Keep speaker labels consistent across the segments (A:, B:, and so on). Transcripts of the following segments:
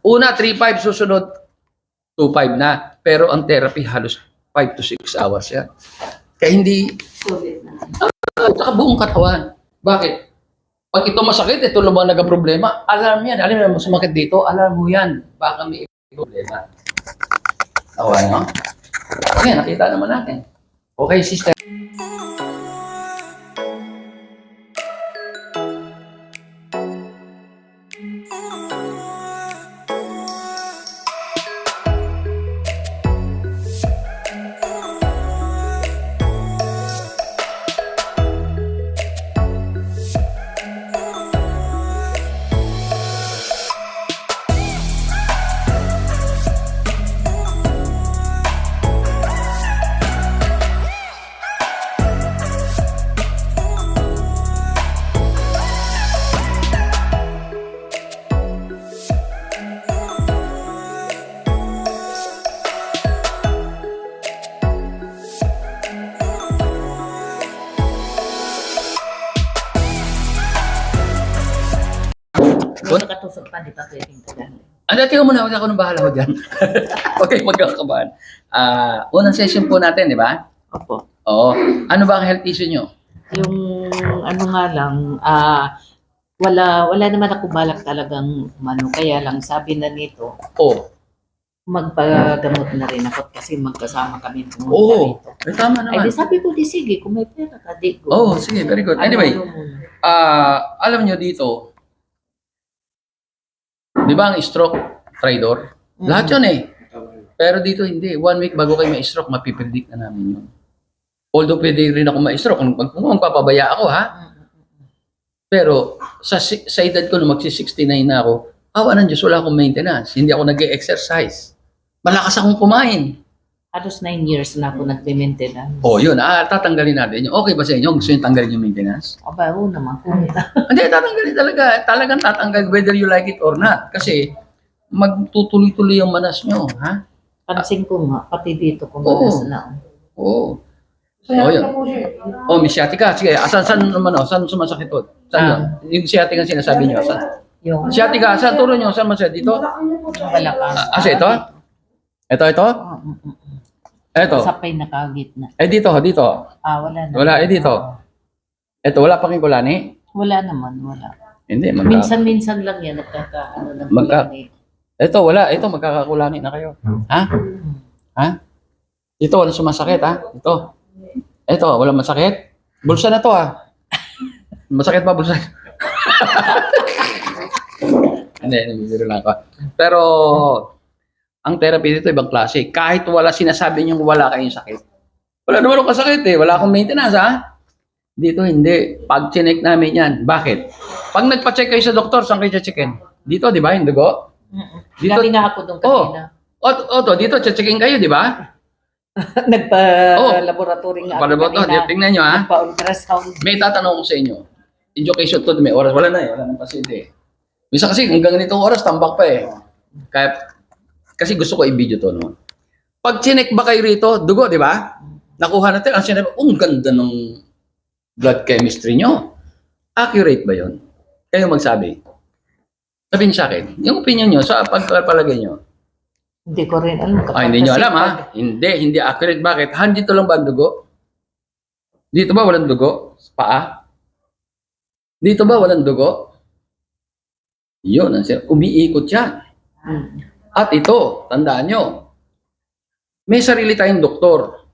A: Una, 3-5, susunod, 2-5 na. Pero ang therapy, halos 5 to 6 hours yan. Kaya hindi,
B: Sulit na.
A: saka buong katawan. Bakit? Pag ito masakit, ito lumang nagka-problema. Alam yan, alam mo sumakit dito, alam mo yan. Baka may problema. Tawa nyo? Okay, nakita naman natin. Okay, sister.
B: Kung nakatusok pa, di pa pwedeng tagal.
A: Tingnan mo na, ako nang bahala ko dyan. Okay, magkakabahan. Unang session po natin, di ba?
B: Opo.
A: Oo. Ano ba ang health issue nyo?
B: Yung ano nga lang, wala naman ako balak talagang kaya lang sabi na nito,
A: Oo.
B: magpagamot na rin ako kasi magkasama kami pumunta
A: Oo.
B: rito.
A: Ay, tama
B: Ay,
A: naman.
B: di sabi ko, di sige, kung may pera ka, di ko.
A: Oo, sige, very good. Anyway,
B: Ano muna?
A: alam nyo dito, di ba ang stroke, tridor? Lahat yun eh. Pero dito hindi. 1 week bago kayo ma-stroke, mapipredict na namin yun. Although pwede rin ako ma-stroke kung magpapabaya ako, ha? Pero sa edad ko, nung magsi-69 na ako, awa ng Diyos, wala akong maintenance. Hindi ako nag-exercise. Malakas akong kumain.
B: Halos 9 years na ako nagme-maintenance.
A: Oh, yun. Tatanggalin natin yun. Okay ba sa inyo? Gusto nyo tanggalin yung maintenance?
B: Aba, oo naman. Kung
A: Hindi, tatanggalin talaga. Talagang tatanggal whether you like it or not. Kasi magtutuloy-tuloy yung manas nyo. Ha?
B: pansin ko nga, pati dito kung
A: Oo.
B: malas na.
A: Oo. Oh, yun. Oh, may sciatica. Sige, saan naman, saan sumasakit to? Saan yun? Yung sciatica sinasabi nyo, saan?
B: Yung
A: Sciatica, saan turo nyo? Saan masakit? Dito?
B: balakas.
A: Ito? Ito? Ito?
B: Sapay na kagitna.
A: Dito.
B: Wala na.
A: Wala, dito. Ito, wala pa king kulani?
B: Wala naman, wala.
A: Hindi,
B: Minsan-minsan lang yan, nagkakaano ng kulani.
A: Ito, wala. Ito, magkakakulani na kayo. Ha? Ha? Ito, wala sumasakit, ha? Ito, wala masakit? Bulsa na to, ha? Masakit ba bulsa? Hindi, bibiro lang ako. Pero, ang therapy dito, ibang klase. Kahit wala sinasabi niyong wala kayong sakit. Wala naman akong kasakit, eh. Wala akong maintenance, ha? Dito, hindi. Pag chinek namin yan. Bakit? Pag nagpa-check kayo sa doktor, saan kayo checkin? Dito, di ba? Yung dugo? Dito,
B: Sabi nga ako doon kanina.
A: Dito, checkin kayo, di ba?
B: Nagpa-laboratory nga ako kanina.
A: Tingnan nyo, ha?
B: Nagpa-ultrasound.
A: May tatanong ko sa inyo. Education to, may oras. Wala na eh. Wala nang pasyente eh. Minsan kasi hanggang ganitong oras, tambak pa eh. Kasi gusto ko i-video to, no? Pag chinek ba kayo rito, dugo, di ba? Nakuha natin, ang sinabi, ang ganda ng blood chemistry nyo. Accurate ba yun? Kayo magsabi. Sabihin sa akin, yung opinion nyo sa pagpalagay nyo.
B: Hindi ko rin alam.
A: Hindi nyo alam ha? Hindi accurate. Bakit? Dito lang ba ang dugo? Dito ba walang dugo? Sa paa? Dito ba walang dugo? Yun, umiikot yan. At ito, tandaan nyo, may sarili tayong doktor.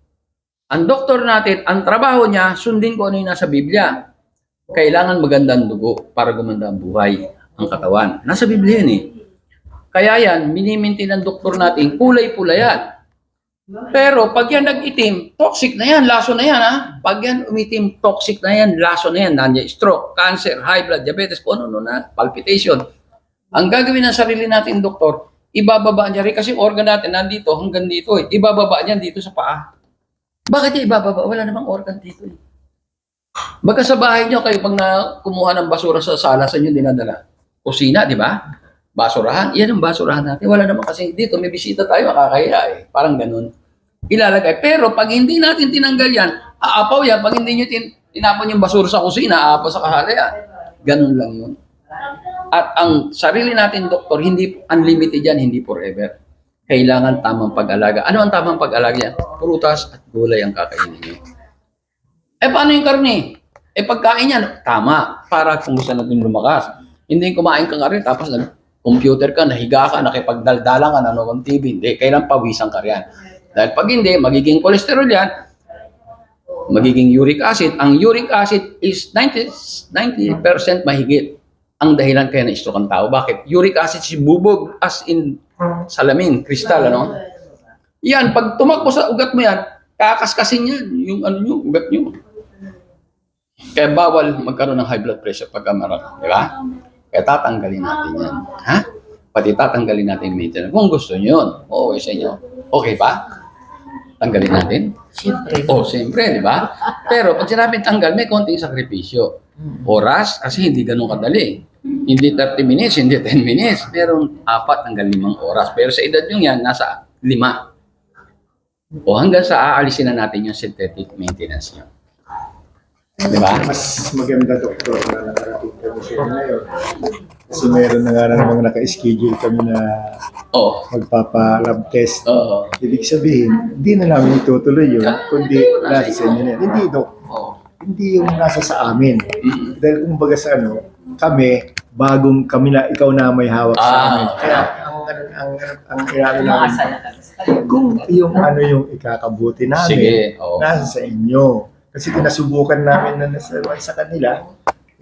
A: Ang doktor natin, ang trabaho niya, sundin ko ano yung nasa Biblia. Kailangan magandang dugo para gumanda ang buhay, ang katawan. Nasa Biblia yan eh. Kaya yan, miniminti ng doktor natin, kulay-pula yan. Pero pag yan nag-itim, toxic na yan, laso na yan ha. Pag yan umitim, toxic na yan, laso na yan. Nandiyan stroke, cancer, high blood, diabetes, kung ano na, palpitation. Ang gagawin ng sarili natin, doktor, ibababa niya rin kasi organ natin nandito hanggang dito eh. Ibababa niya dito sa paa. Bakit niya ibababa? Wala namang organ dito eh. Baka sa bahay niyo kayo pag kumuha ng basura sa sala sa inyo dinadala. Kusina, di ba? Basurahan. Yan ang basurahan natin. Wala naman kasi dito. May bisita tayo, makakahiya eh. Parang ganun. Ilalagay. Pero pag hindi natin tinanggal yan, aapaw yan. Pag hindi nyo tinapon yung basura sa kusina, aapaw sa kahalayan. Ganun lang yun. At ang sarili natin, doktor, hindi unlimited yan, hindi forever. Kailangan tamang pag-alaga. Ano ang tamang pag-alaga yan? Prutas at gulay ang kakainin niyo. Paano yung karne? Pagkain yan, tama, para kung gusto natin lumakas. Hindi kumain ka karne, tapos nag-computer ka, nahiga ka, nakipagdaldalan ka, nanonood ng TV. Hindi, kailan pawisan ka riyan. Dahil pag hindi, magiging cholesterol yan, magiging uric acid. Ang uric acid is 90% mahigit ang dahilan kaya na-stroke ang tao. Bakit? Uric acid si bubog as in salamin, kristal, ano? Yan, pag tumakbo sa ugat mo yan, kakaskasin yan, yung ano nyo, ugat nyo. Kaya bawal magkaroon ng high blood pressure pagka marami, di ba? Kaya tatanggalin natin yan. Ha? Pati tatanggalin natin yung maintenance. Kung gusto nyo yun, okay sa inyo. Okay ba? Tanggalin natin?
B: Siyempre.
A: Siyempre, di ba? Pero pag sinabing tanggal, may konting sakripisyo. Oras, kasi hindi ganun kadali. Hindi 30 minutes, hindi 10 minutes. Meron 4 hanggang 5 oras. Pero sa edad yung yan, nasa 5. Hanggang sa aalisin na natin yung synthetic maintenance nyo. Di ba?
C: Mas maganda, doktor, na nakarating kami siya ngayon. Kasi meron na nga namang naka-schedule kami na
A: Oo.
C: magpapa-lab test.
A: Oo.
C: Ibig sabihin, hindi na namin itutuloy yun, kundi nasa sa inyo na yan. Hindi, Dok.
A: Oo.
C: Hindi yung nasa sa amin.
A: Mm.
C: Dahil kumbaga sa kami, bagong kami na, ikaw na may hawak sa amin. Kaya, ang inano namin,
B: Umaasa na lang sa kayo.
C: kung yung yung ikakabuti namin,
A: Sige. Oo.
C: nasa sa inyo. Kasi kinasubukan namin na nasa sa kanila,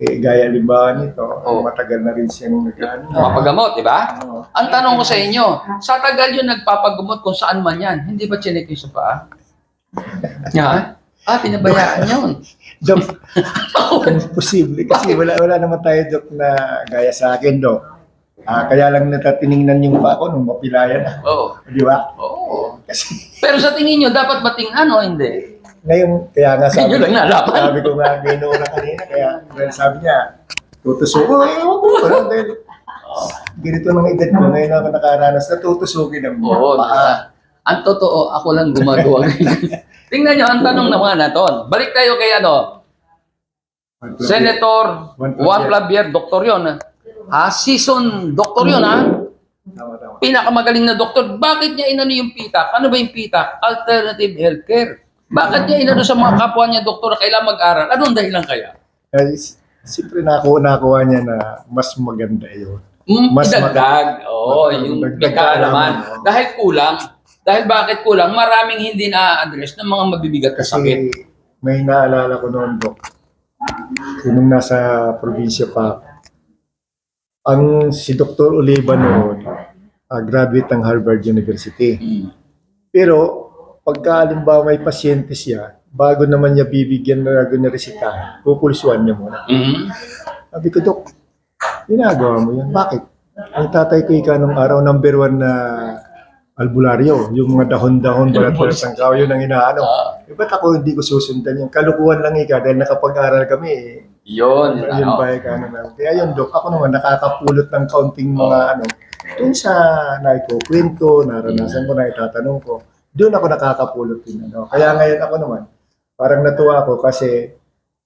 C: gaya halimbawa nito,
A: Oo.
C: matagal na rin siyang nagano.
A: Mapagamot, di ba?
C: Oo.
A: Ang tanong ko sa inyo, sa tagal yun nagpapagamot kung saan man yan, hindi ba chinek yung sa paa? Yan. Pinabayaan yun.
C: Dok, posible kasi wala naman tayo, Dok, na gaya sa akin, Dok. Kaya lang natatiningnan yung pa ako nung mapilayan na.
A: Oo.
C: Di ba?
A: Oo.
C: Kasi
A: Pero sa tingin nyo, dapat bating hindi?
C: ngayon, kaya nga sabi,
A: Yun lang nalaman.
C: sabi ko nga gano'n na kanina, kaya dahil sabi niya, tutusok. Dahil ganito ng edad ko, ngayon ako nakaranas na tutusukin ang
A: Oo.
C: paa.
A: Ang totoo, ako lang gumagawa ngayon. Tingnan nyo, ang tanong naman natin. Balik tayo kay Senator Juan Clavier, doktor yun. Season doktor yun,
C: Tama.
A: Pinakamagaling na doktor. Bakit niya inano yung PITAC? Ano ba yung PITAC? Alternative Healthcare. Bakit niya inano sa mga kapwa niya doktor na kailangan mag-aral? Anong dahilan kaya?
C: Siyempre nakuha niya na mas maganda yun. Mas
A: Idagdag. Oo, yung
C: Dagdag
A: kaalaman.
C: kaalaman, oo.
A: Dahil kulang. Dahil bakit kulang? Maraming hindi na-address ng mga mabibigat na sakit.
C: Kasi may naalala ko noon, Dok. Nung nasa probinsya pa, si Dr. Oliva noon, graduate ng Harvard University.
A: Mm.
C: Pero pagka halimbawa may pasyente siya, bago naman niya bibigyan na resitahan, pupulsuan niya muna.
A: Mhm.
C: Sabi ko, Dok, ginagawa mo yan. Bakit? Ang tatay ko nung araw, number 1 na albularyo, yung mga dahon-dahon, balat-balat ng kao, yun ang inaano. Ba't ako hindi ko susundan yung kalukuhan lang dahil nakapag-aral kami.
A: Yun.
C: Yun ba namin. Kaya yun, Dok, ako naman nakakapulot ng kaunting mga dun sa naikukwento, naranasan ko, naitatanong ko, doon ako nakakapulot din. Kaya ngayon ako naman, parang natuwa ako kasi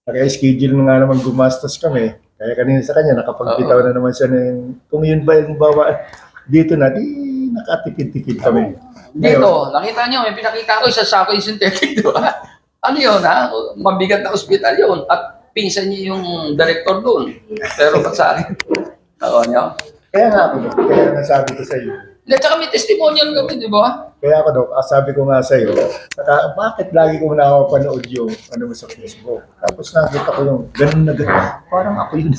C: naka-schedule na nga naman gumastos kami. Kaya kanina sa kanya, nakapagbitaw na naman siya ng, kung yun ba yung bawa, dito na, di nakatipid-tipid kami.
A: Dito, nakita nyo, may pinakita ko isa sako yung synthetic, di ba? Ano yun, mabigat na ospital yun. At pinsan niyo yung director doon. Pero ba't sa akin? Ako nyo?
C: Kaya nga ako, Dok, kaya nasabi ko sa iyo.
A: At saka may testimonial kami, di ba?
C: Kaya ako, Dok, sabi ko nga sa iyo, bakit lagi ko nakapanood yung mo sa Facebook? Tapos nakita ko yung ganun na ganun. Parang ako yun.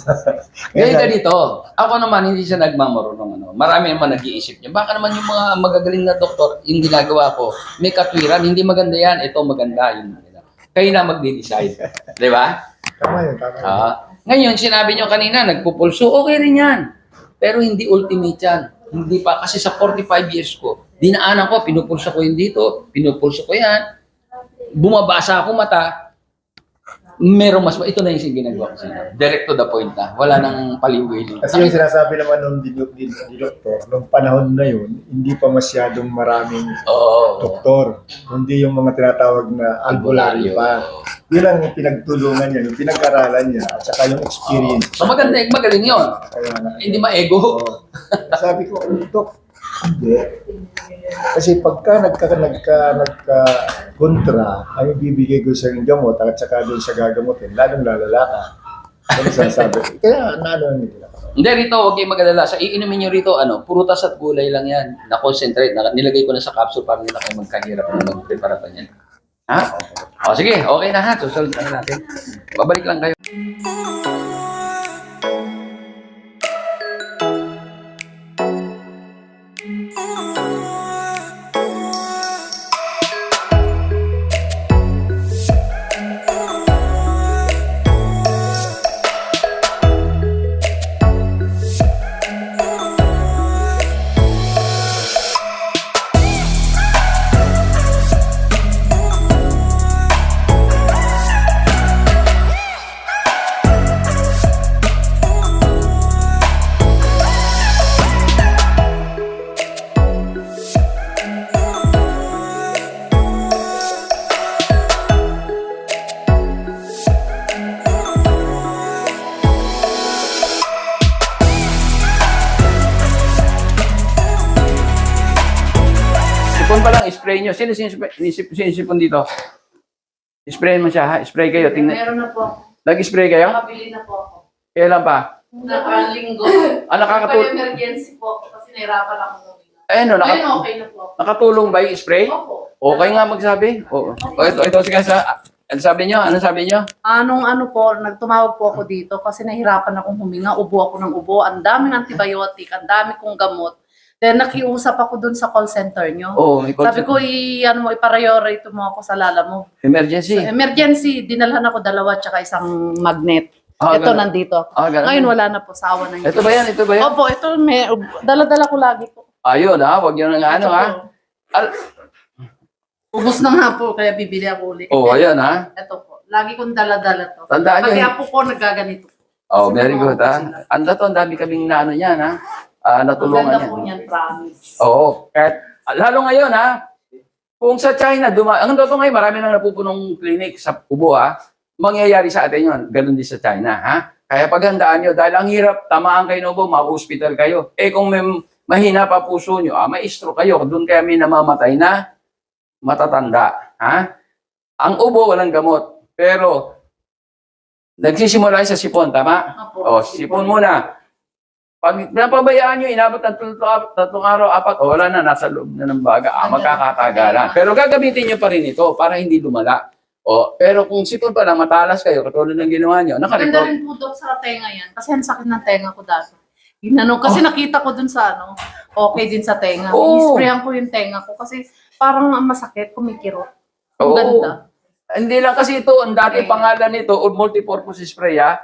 A: Ngayon ganito, ako naman hindi siya nagmamarunong. Marami naman nag-iisip niya. Baka naman yung mga magagaling na doktor, yung ginagawa ko, may katwiran, hindi maganda yan, ito maganda. Yun. Kayo na magde-decide. Di ba?
C: Tama yun, tama yun.
A: Ngayon, sinabi nyo kanina, nagpupulso, okay rin yan. Pero hindi ultimate yan. Hindi pa, kasi sa 45 years ko, dinaanan ko, pinupulso ko yun dito, pinupulso ko yan, bumabasa ako mata, merong mas, ito na yung ginagawa ko sila. Direct to the point na, wala nang paliwili.
C: Kasi yung sinasabi naman nung doktor, nung panahon na yun, hindi pa masyadong maraming
A: Oo.
C: doktor. Hindi yung mga tinatawag na albularyo pa. Yun ang pinagtulungan niya, yung pinag-aralan niya, at saka yung experience.
A: So maganda, magaling yun.
C: Kaya na,
A: Hindi ma-ego.
C: Oo. Sabi ko, Dok, hindi. Kasi pagka nagka-kontra, ang ibibigay ko sa yung gamot at saka doon sa gagamutin, lalong lalala ka. Ano sabi? Kaya naano nila.
A: Hindi, rito, huwag kayong mag-alala. Sa iinumin nyo rito, prutas at gulay lang yan. Na-concentrate. Nilagay ko na sa capsule para hindi na kayo magkahirap na mag-prepare pa niyan. Ha? O sige, okay na ha. Susunod na natin. Babalik lang kayo. Sipon pa lang, spray nyo. Sino sinisipon dito? Sprayin mo siya ha. Spray kayo. Tingnan.
B: Meron na po ako.
A: Nag-spray kayo?
B: Nakabili na po ako.
A: Kailan pa?
B: Nakalinggo.
A: Nakakatulong.
B: Emergency po kasi nahirapan ako huminga.
A: Eh, no,
B: Ngayon okay na po ako.
A: nakatulong ba yung spray?
B: Opo.
A: Okay nga magsabi. Oo. Ito sige sa. Ano sabi nyo? Ano sabi nyo?
D: Ano po, nagtumawag po ako dito kasi nahirapan akong huminga, ubo ako ng ubo, ang daming antibiotic, ang dami kong gamot. Then nakiusap ako dun sa call center nyo.
A: Oo, may
D: Sabi ko, i-priority mo ako sa lala mo.
A: emergency.
D: So, emergency, dinalhan ako 2 tsaka isang magnet.
A: Ah,
D: Ito
A: ganun.
D: nandito.
A: Ganun.
D: Ngayon wala na po, sawa na yun.
A: Ito ba yan? Ito ba yan?
D: Opo, ito, dala-dala ko lagi po.
A: Ayun ha. Huwag nyo na ano
D: Ito
A: ha.
D: po. Ubus na nga po, kaya bibili ako ulit.
A: Oh, ayan ha.
D: Ito po, lagi kong dala-dala to.
A: Tandaan nyo.
D: Pati apo ko nagaganito.
A: Oh,
D: Kasi
A: very
D: mga
A: good
D: apo
A: ha.
D: sila.
A: Ang dami kaming naano yan ha.
D: Ang
A: Natulungan
D: ganda
A: yan.
D: po niyan, promise.
A: Oo. Kahit, lalo ngayon ha. Kung sa China, ang totoo ngayon, marami nang napupunong clinic sa Kubo ha. Mangyayari sa atin yun. Ganun din sa China ha. Kaya paghandaan nyo, dahil ang hirap, tamaan kayo ng ubo, ma-hospital kayo. Eh kung may mahina pa puso nyo, may stroke kayo. Doon kaya may namamatay na matatanda. Ha? Ang ubo, walang gamot. Pero, nagsisimula sa sipon, tama? O, sipon muna. Pag napabayaan nyo, inabot ng 3 araw, 4, wala na, nasa loob na ng baga. Magkakatagalan. Pero gagamitin nyo pa rin ito para hindi lumala. O, pero kung sipon pa lang, matalas kayo, katulad ng ginawa nyo,
D: Maganda
A: nakarecord.
D: rin po, Dok, sa tenga yan. Kasi ang sakit ng tenga ko dati. Kasi nakita ko dun sa okay din sa tenga.
A: Oo.
D: I-sprayan ko yung tenga ko kasi parang ang masakit, kumikirot. Ang
A: Oo.
D: ganda.
A: Hindi lang kasi ito, ang dati pangalan nito, o multipurpose spray ha.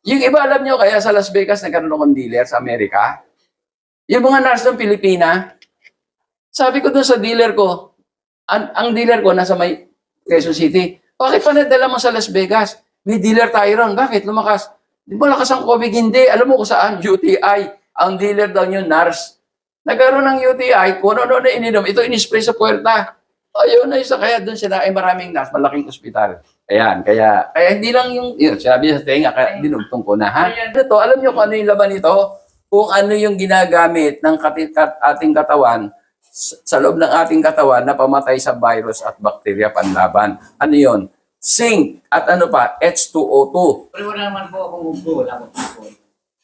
A: Yung iba alam nyo, kaya sa Las Vegas nagkaroon akong dealer sa Amerika. Yung mga nurse ng Pilipina, sabi ko dun sa dealer ko, ang dealer ko nasa may Quezon City, bakit pa nadala mo sa Las Vegas? May dealer tayo ron, bakit lumakas? Di ba lakas ang COVID? Hindi. Alam mo kung saan? UTI. Ang dealer daw yun, nurse. Nagkaroon ng UTI, kung ano na ininom, ito inispray sa puwerta. Ayun na isa, kaya doon sila ay maraming nurse, malaking ospital. Ayan, kaya hindi lang yun sinabi sa tenga, kaya dinugtong ko na, ha? Ito, alam nyo kung ano yung laban nito? Kung ano yung ginagamit ng ating katawan, sa loob ng ating katawan na pamatay sa virus at bakterya panlaban. Ano yun? Zinc at ano pa? H2O2.
E: Pero wala naman po akong ubo, wala akong ubo.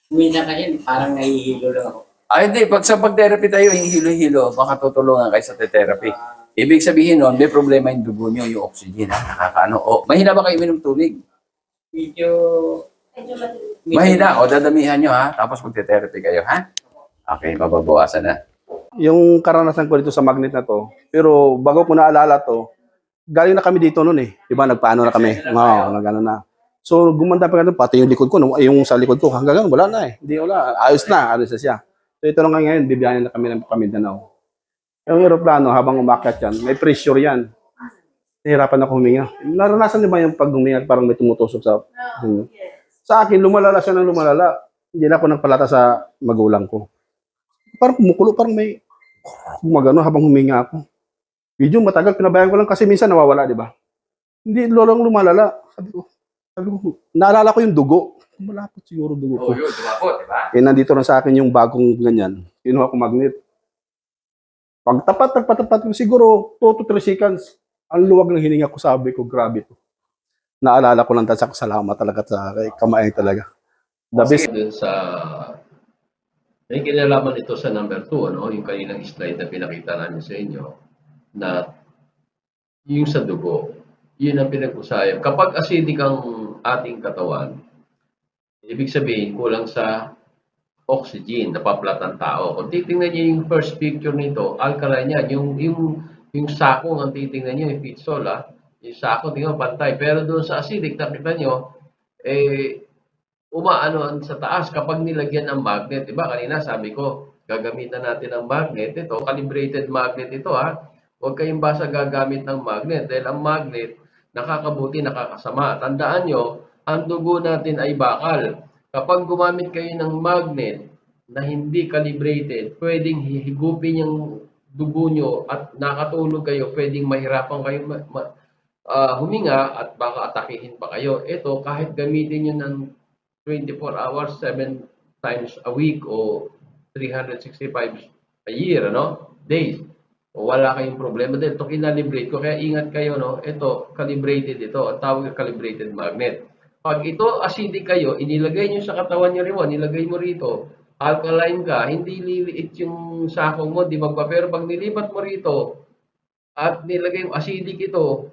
E: Umina kasi parang nahihilo lang ako.
A: Ay, hindi. Pag sa pag-therapy tayo, yung hilo-hilo, makatutulungan kayo sa therapy. Ibig sabihin nun, may problema yung dugo nyo, yung oxygen, ha? Nakakaano. O, mahina ba kayo minom tubig?
E: Medyo...
A: Mahina. O, dadamihan nyo, ha? Tapos mag-therapy kayo, ha? Okay, mababawasan na.
F: Yung karanasan ko dito sa magnet na to, pero bago ko naalala to, galing na kami dito noon eh. Diba, nagpaano na kami. Oo, nagano na. So, gumanda pa ganun, pati yung likod ko, yung sa likod ko, hanggang ganun, wala na eh. Hindi, wala. Ayos na siya. So, ito lang ngayon, bibiyahin na kami ng Mindanao. Yung aeroplano, habang umakyat yan, may pressure yan. Nahirapan ako huminga. Naranasan niyo ba yung pag huminga, parang may tumutusok sa... Sa akin, lumalala siya ng lumalala. Hindi na ako nagpalata sa magulang ko. Parang kumukulo, parang may gumagano habang huminga ako. Medyo matagal, pinabayaan ko lang kasi minsan nawawala, di ba? Hindi, lorong lumalala. Sabi ko, naalala ko yung dugo. Malapot siguro dugo ko.
A: Oh, yun, dumapot, di ba?
F: Eh, nandito rin sa akin yung bagong ganyan. Kinuha ko magnet. Nagpatapat ko siguro 2 to 3 seconds. Ang luwag ng hininga ko, sabi ko, grabe to. Naalala ko lang sa salamat talaga sa kay Kamay talaga. The best.
G: Dun sa may kinalaman ito sa number 2, ano, yung kaninang slide na pinakita namin sa inyo, na yung sa dugo, yun ang pinag-usayan. Kapag acidic ang ating katawan, ibig sabihin kulang sa oxygen, napaplat ang tao. Kung titingnan niyo yung first picture nito, alkaline yan. Yung sako ang titingnan niyo, yung pitsol, yung sako, tingnan pantay. Pero doon sa acidic, nakita niyo, umaano sa taas kapag nilagyan ng magnet. Diba? Kanina sabi ko, gagamitan natin ng magnet. Ito, calibrated magnet ito ha. Huwag kayong basta gagamit ng magnet. Dahil ang magnet, nakakabuti, nakakasama. Tandaan nyo, ang dugo natin ay bakal. Kapag gumamit kayo ng magnet na hindi calibrated, pwedeng hihigupin yung dugo nyo at nakatulog kayo, pwedeng mahirapan kayo huminga at baka atakihin pa kayo. Ito, kahit gamitin nyo ng 24 hours, 7 times a week o 365 a year, days. O wala kayong problema dahil ito kinalibrate ko. Kaya ingat kayo, ito, calibrated ito. Ang tawag na calibrated magnet. Pag ito acidic kayo, inilagay nyo sa katawan nyo rin, nilagay mo rito, alkaline ka, hindi liliit yung sakong mo, di magpa. Pero pag nilipat mo rito at nilagay yung acidic ito,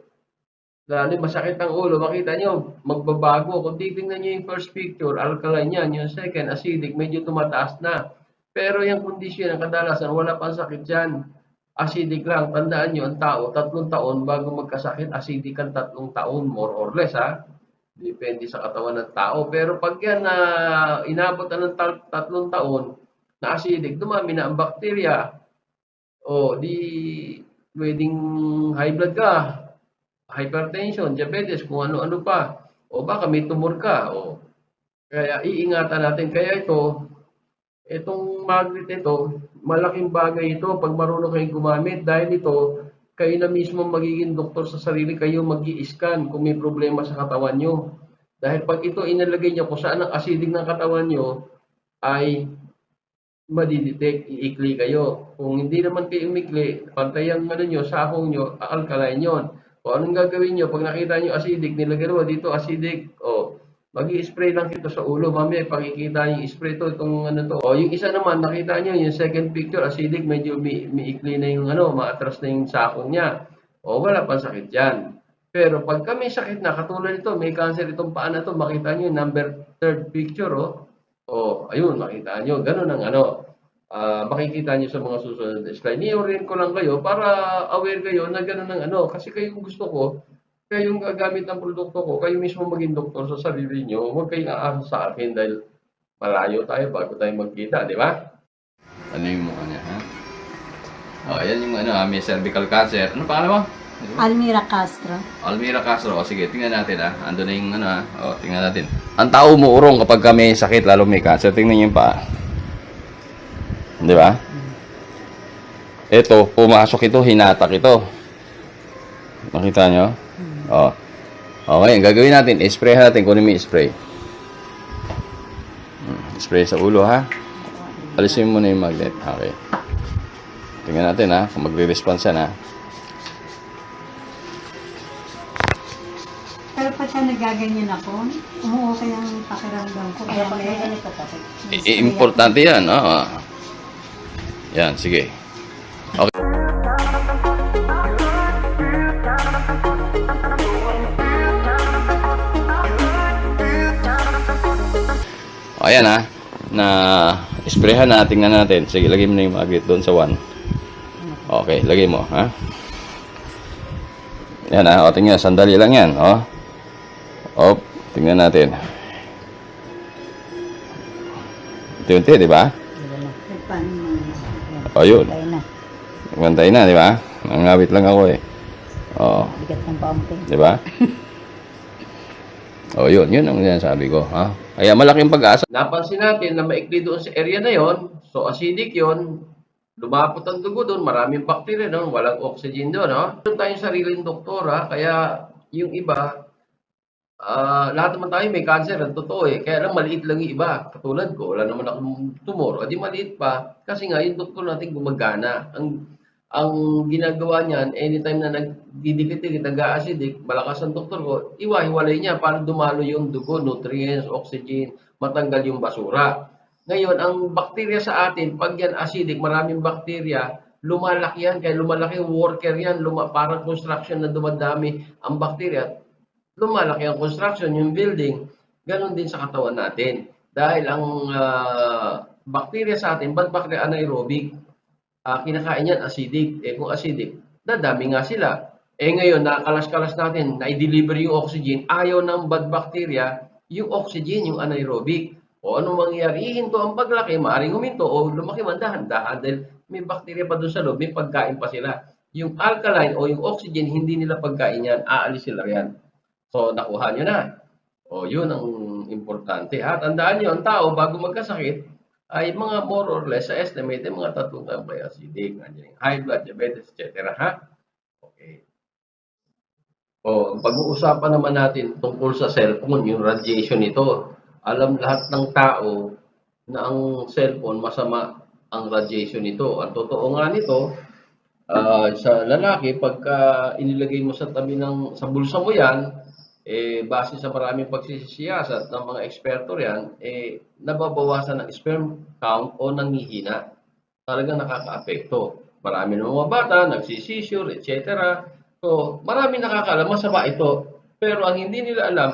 G: lalo masakit ang ulo, makita nyo, magbabago. Kung titingnan nyo yung first picture, alkaline yan. Yung second, acidic, medyo tumataas na. Pero yung kondisyon, ang kadalasan, wala pang sakit dyan. Acidic lang. Tandaan nyo, ang tao, 3 taon bago magkasakit, acidic ang 3 taon, more or less, Depende sa katawan ng tao. Pero pag yan na inabot na ng 3 taon na acidic, dumami na ang bakterya. O, di pwedeng high blood ka, hypertension, diabetes, kung ano-ano pa. O baka may tumor ka. O, kaya iingatan natin. Kaya itong magnet ito, malaking bagay ito pag marunong kayong gumamit. Dahil ito, kayo na mismo magiging doktor sa sarili, kayo mag-i-scan kung may problema sa katawan nyo. Dahil pag ito inalagay nyo kung saan ang acidic ng katawan nyo, ay madidetect, iikli kayo. Kung hindi naman kayo umikli, pantay ang sakong nyo, alkaline yun. O anong gagawin nyo? Pag nakita nyo acidic, nilagay mo dito acidic, mag-i-spray lang ito sa ulo. Mamaya, pakikita yung spray to, itong to. O yung isa naman, nakita nyo, yung second picture, acidic, medyo miikli na yung maatras na yung sakong niya. O wala pang sakit yan. Pero pag may sakit na, katulad ito, may cancer itong paa na to, makita nyo yung number 3rd picture, O, ayun, makita nyo. Ganun ang makikita nyo sa mga susunod na slide. Ni-orient ko lang kayo para aware kayo na ganun ang Kasi kayong gusto ko, kayong gagamit ng produkto ko, kayo mismo maging doktor sa sarili nyo. Huwag kayong aasa sa akin dahil malayo tayo bago tayo magkita, di ba?
A: Ano yung mukha niya, ha? O, ayan yung may cervical cancer. Ano pangalan mo?
H: Almira Castro.
A: Almira Castro. O, sige, tingnan natin, Ando na yung O, tingnan natin. Ang tao umuurong kapag may sakit, lalo may cancer. Tingnan niyo yung paa. Di ba? Ito, pumasok ito, hinatak ito. Makita nyo? O. Okay, gagawin natin. I-spray natin kung ano may spray. Spray sa ulo, ha? Alisin mo na yung magnet. Okay. Tingnan natin, kung magre-response yan,
H: Pero pagka nagaganyan ako, umuukay ang pakiramdam ko. Kaya may ganito kasi.
A: Importante yan, Yan, sige. Okay. Ayan na sprayhan na, tingnan natin. Sige, lagay mo na yung magnet doon sa 1. Okay, lagay mo, Yan o, tingnan, sandali lang yan, tingnan natin. Unti-unti, di ba? O, yun. Magantay na, di ba? Nangawit lang ako
H: Bigat ng paunting.
A: di ba? Yun ang sinasabi ko, Kaya malaking pag-asa.
G: Napansin natin na maikli doon sa area na yon, so acidic yon, lumapot ang dugo doon, maraming bakterya doon, walang oxygen doon, Doon tayong sariling doktor, kaya yung iba, lahat naman tayo may cancer, ang totoo eh. Kaya lang maliit lang yung iba. Katulad ko, wala naman akong tumor. O di maliit pa. Kasi nga, yung doktor natin gumagana. Ang ginagawa niyan, anytime na nagdidikit-dikit, nag-acidic, malakas ang doktor ko, iwa-hiwalay niya para dumalo yung dugo, nutrients, oxygen, matanggal yung basura. Ngayon, ang bakterya sa atin, pag yan acidic, maraming bakterya, lumalaki yan. Kaya lumalaki yung worker yan, parang construction na dumadami ang bakterya. Lumalaki ang construction, yung building, ganun din sa katawan natin. Dahil ang bakterya sa atin, bad bacteria anaerobic, kinakain yan acidic. Kung acidic, dadami nga sila. Ngayon, nakalas-kalas natin, na-deliver yung oxygen, ayaw ng bad bacteria, yung oxygen, yung anaerobic. O ano mangyayari, ihinto ang paglaki, maaaring huminto, o lumaki man dahan-dahan dahil may bakterya pa doon sa loob, may pagkain pa sila. Yung alkaline o yung oxygen, hindi nila pagkain yan, aalis sila yan. So, nakuha nyo na. O, yun ang importante. At tandaan nyo, ang tao, bago magkasakit, ay mga more or less, sa estimate, mga 3 taon by acidic, high blood, diabetes, etc. Ha? Okay. O, pag-uusapan naman natin tungkol sa cellphone, yung radiation nito. Alam lahat ng tao na ang cellphone, masama ang radiation nito. Ang totoo nga nito, sa lalaki, pagka inilagay mo sa tabi sa bulsa mo yan, base sa maraming pagsisiyasat ng mga eksperto yan, nababawasan ng sperm count o nanghihina. Talagang nakaka-apekto. Marami ng mga bata, nagsisisure, etc. So, marami nakakaalam, masama ito. Pero ang hindi nila alam,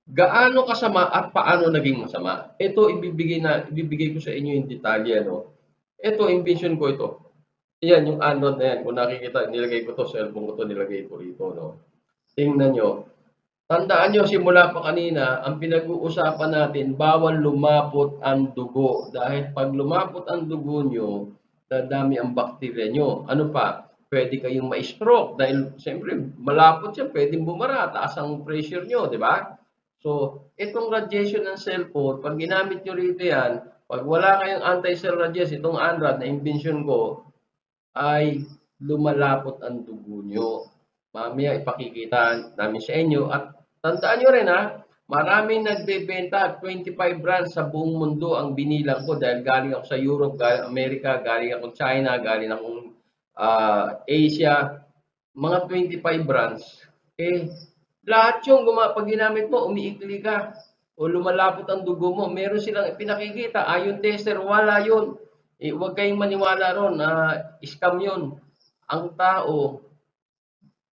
G: gaano kasama at paano naging masama. Ito, ibibigay ko sa inyo yung detalye. No? Ito, invention ko ito. Yan, yung Android na yan. Kung nakikita, nilagay ko to, cellphone ko to, nilagay ko rito. No? Tingnan nyo. Tandaan nyo, simula pa kanina, ang pinag-uusapan natin, bawal lumapot ang dugo. Dahil pag lumapot ang dugo nyo, dadami ang bakterya nyo. Ano pa? Pwede kayong ma-stroke. Dahil, siyempre, malapot yan, pwedeng bumara, taas ang pressure nyo, di ba? So, itong radiation ng cellphone, pag ginamit nyo rito yan, pag wala kayong anti-cell radiation, itong Android na invention ko, ay lumalapot ang dugo nyo. Mamaya ipakikita namin sa inyo. At tandaan nyo rin maraming nagbebenta, 25 brands sa buong mundo ang binilang ko dahil galing ako sa Europe, galing Amerika, galing ako China, galing ako Asia, mga 25 brands. Lahat yung pag ginamit mo, umiikli ka o lumalapot ang dugo mo, meron silang pinakikita, ayon tester, wala yun. Huwag kayong maniwala ron, scam yun. Ang tao,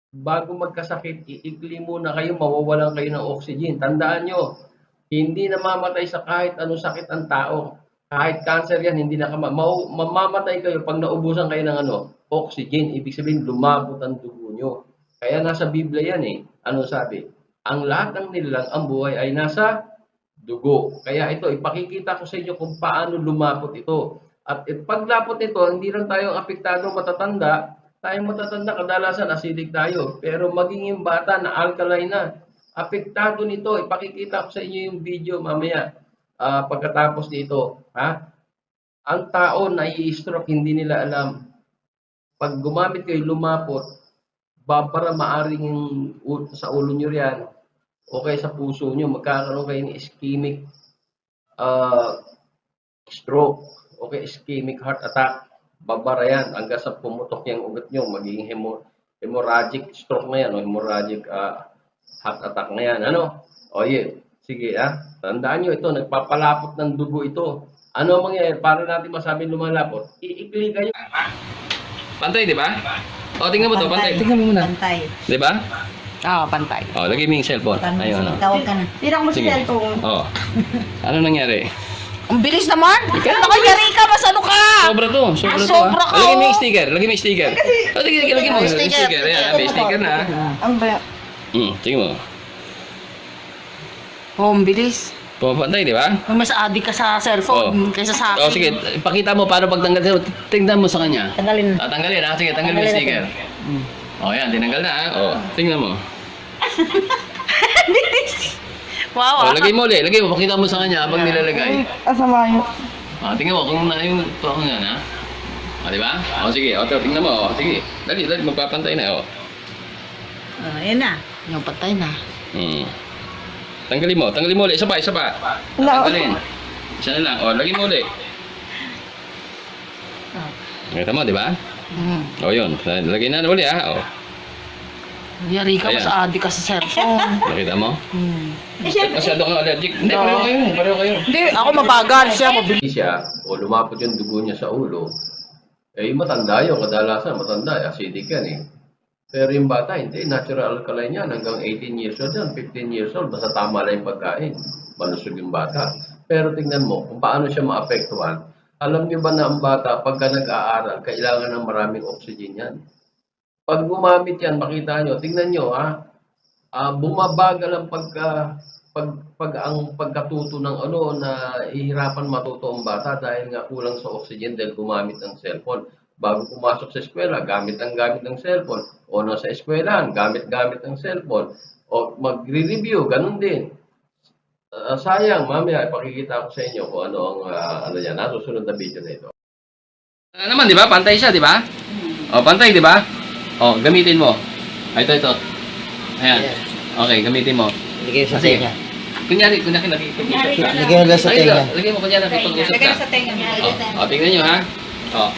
G: bago magkasakit, iikli muna kayo, mawawalan kayo ng oxygen. Tandaan nyo, hindi namamatay sa kahit anong sakit ang tao. Kahit cancer yan, hindi na mamamatay kayo pag naubusan kayo ng oxygen. Ibig sabihin, lumabot ang dugo nyo. Kaya nasa Biblia yan Ano sabi? Ang lahat ng nilalang, ang buhay ay nasa dugo. Kaya ito, ipakikita ko sa inyo kung paano lumapot ito. At paglapot nito, hindi lang tayo apektado matatanda. Tayong matatanda, kadalasan acidic tayo. Pero maging yung bata na alkaline na, apektado nito. Ipakikita ko sa inyo yung video mamaya pagkatapos nito. Ang tao na i-stroke, hindi nila alam. Pag gumamit kayo, lumapot, babara maaring sa ulo nyo riyan o kaya sa puso nyo, magkakaroon kayo ng ischemic stroke o kaya ischemic heart attack. Babara yan hanggang sa pumutok yung ugat nyo, magiging hemorrhagic stroke na yan o hemorrhagic heart attack na yan. Sige tandaan nyo ito, nagpapalapot ng dugo ito. Ano mangyayari para natin masabi lumalapot? Iikli kayo. Pantay, di ba? Tingnan mo to, pantay. Tingnan mo muna.
H: Pantay.
G: Di ba?
B: Oo, pantay.
G: Lagay mo yung cellphone. Ayun.
H: Tawag ka na. Tira mo si
G: Sige.
H: cellphone.
G: Ano nangyari?
B: Ang bilis naman! Nakayari ka, mas ano ka!
G: Sobra to.
B: Sobra ka,
G: Lagay mo yung
B: oh.
G: sticker. Lagay mo yung sticker. Lagay mo yung sticker. Ayan, may sticker na.
H: Ang ba?
G: Tingnan mo.
B: Oh, ang bilis.
G: Pumapantay, di ba?
B: Mas addict ka sa cellphone kaysa sa akin.
G: Sige. Ipakita mo paano pagtanggal. Tingnan mo sa kanya.
H: Tanggalin.
G: Tanggalin ha. Sige, tanggal mo yung sticker. Yan. Tinanggal na ha. Tingnan mo.
B: Wow,
G: Lagay mo ulit. Lagay mo. Pakita mo sa kanya habang nilalagay.
H: Asama yun.
G: Tingnan mo kung yung tuwak nga na. Di ba? Sige. Tingnan mo. Sige. Dali. Magpapantay na.
H: Ayan na.
B: Yung patay na.
A: Tanggalin mo ulit. Isa pa. Tanggalin. Isa na lang. O, lagyan mo ulit. Nakita mo, di ba? O, yun. Lagyan na ulit, ha? O.
D: Yari ka,
A: Ayan.
D: mas adik ka sa cellphone.
A: Nakita mo? Masyado kang allergic. Hindi, pareho kayo.
D: Hindi, ako mabagal siya, mabilis.
G: Siya, o lumapot yung dugo niya sa ulo, matanda yun. Kadalasan, matanda. Acidic yan eh. Pero yung bata, hindi. Natural alkaline yan. Hanggang 18 years old yan, 15 years old. Basta tama lang yung pagkain. Malusog yung bata. Pero tingnan mo, kung paano siya maapektuhan. Alam niyo ba na ang bata, pagka nag-aaral, kailangan ng maraming oxygen yan. Pag gumamit yan, makita nyo, tingnan nyo bumabagal ang ang pagkatuto ng na ihirapan matuto ang bata dahil nga kulang sa oxygen dahil gumamit ng cellphone. Bago pumasok sa eskwela, gamit ng cellphone. O nasa eskwelahan, gamit ng cellphone. O magre-review, ganun din. Sayang, mamaya ipakikita ko sa inyo kung ano ang nasusunod na video na ito.
A: Naman, di ba? Pantay siya, di ba? O, pantay, di ba? O, gamitin mo. Ito. Ayan. Okay, gamitin mo.
E: Ligay sa
A: Kasi,
E: tenga.
A: kunyari nakipag-usap ka.
E: Ligay mo lang sa tenga.
A: Lagay mo kunyari nakipag-usap ka.
H: Lagay sa tenga.
A: O, tingnan nyo, ha? O,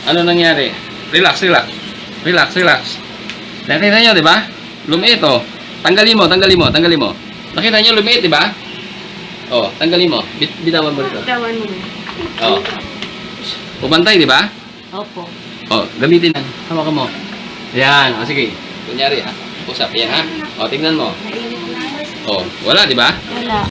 A: ano nangyari? Relax. Nakita nyo, di ba? Lumiit, o. Tanggalin mo. Nakita nyo, lumiit, di ba? O, tanggalin mo. Bitawan mo dito.
H: Tawan mo.
A: O. Pumantay, di ba?
H: Opo.
A: O, gamitin na. Hawakan mo. Yan. O, sige. Kunyari, ha? Usap. Yan, ha? O, tingnan mo. O, wala, di ba?
H: Wala.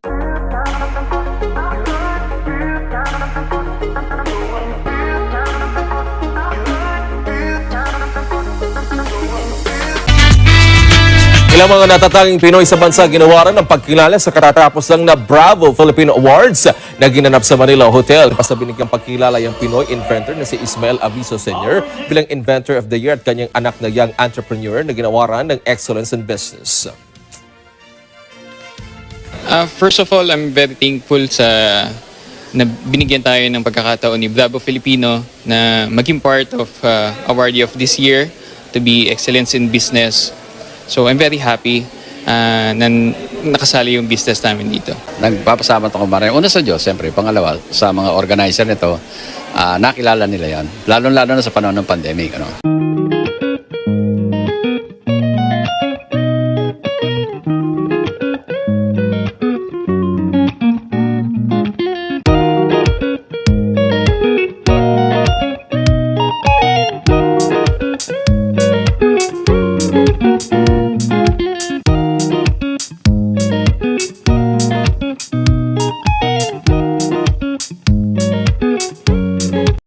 I: Ilang mga natatanging Pinoy sa bansa ginawaran ng pagkilala sa katatapos lang na Bravo Philippine Awards na ginanap sa Manila Hotel. Basta binigyang pagkilala yung Pinoy inventor na si Ismael Aviso Sr. bilang Inventor of the Year at kanyang anak na young entrepreneur na ginawaran ng Excellence in Business.
J: First of all, I'm very thankful na binigyan tayo ng pagkakataon ni Bravo Filipino na maging part of awardee of this year to be Excellence in Business. So I'm very happy na nakasali yung business namin dito.
K: Nagpapasalamat ako maraming. Una sa Diyos, siyempre. Pangalawa, sa mga organizer nito, nakilala nila yan. Lalo-lalo na sa panahon ng pandemic.